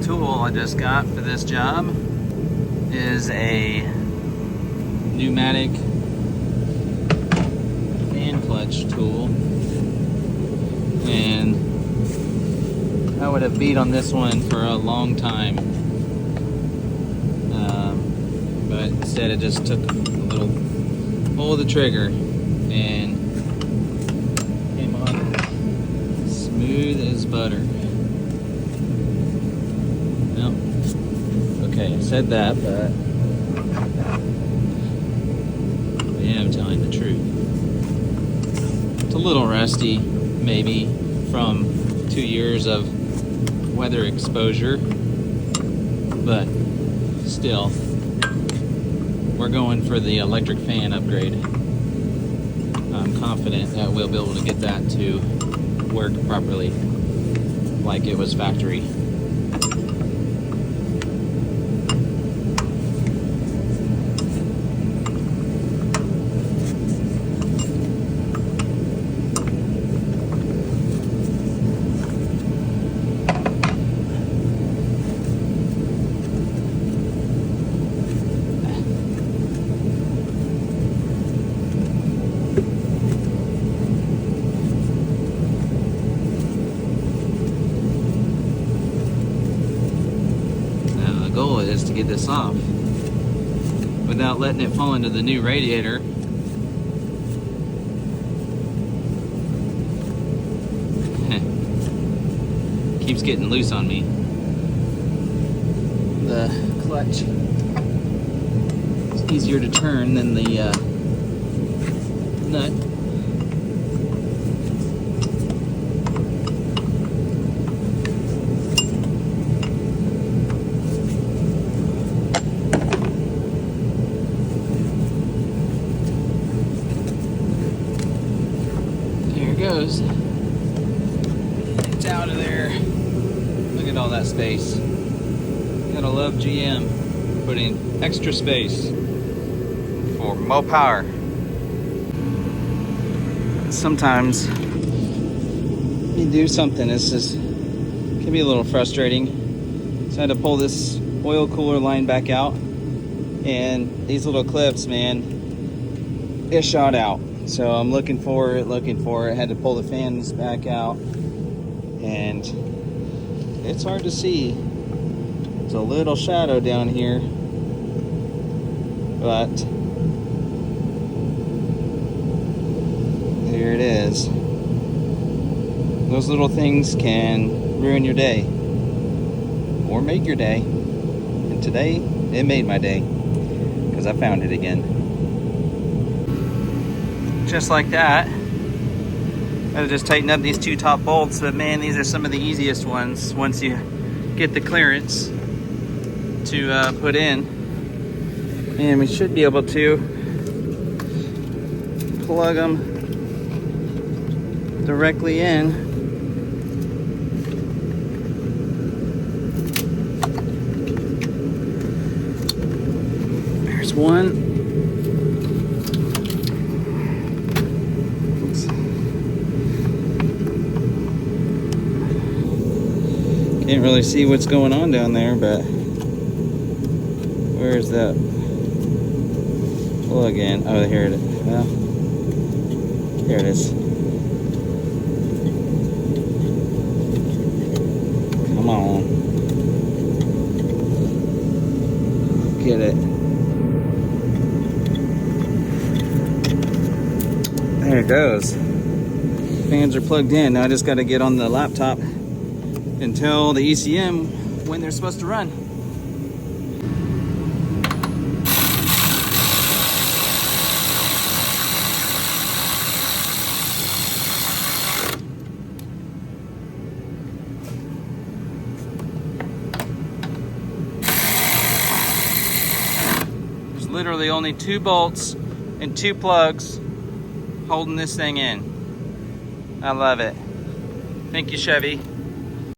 tool I just got for this job is a pneumatic fan clutch tool, and I would have beat on this one for a long time, but instead it just took a little pull of the trigger and came on smooth as butter. Well, okay, I said that, but I am telling the truth. It's a little rusty, maybe, from 2 years of weather exposure, but still, we're going for the electric fan upgrade. I'm confident that we'll be able to get that to work properly like it was factory. The goal is to get this off without letting it fall into the new radiator. Keeps getting loose on me. The clutch is easier to turn than the nut. Goes. It's out of there. Look at all that space. Gotta love GM putting extra space for more power. Sometimes you do something, it's just can be a little frustrating. So I had to pull this oil cooler line back out, and these little clips, man, it shot out. So I'm looking for it. Had to pull the fans back out, and it's hard to see. There's a little shadow down here, but there it is. Those little things can ruin your day or make your day. And today, it made my day because I found it again. Just like that. I'll just tighten up these two top bolts, but man, these are some of the easiest ones once you get the clearance to put in. And we should be able to plug them directly in. There's one. Can't really see what's going on down there, but where's that plug in? Oh, here it is. Well, here it is. Come on. Get it. There it goes. Fans are plugged in. Now I just got to get on the laptop and tell the ECM when they're supposed to run. There's literally only 2 bolts and 2 plugs holding this thing in. I love it. Thank you, Chevy.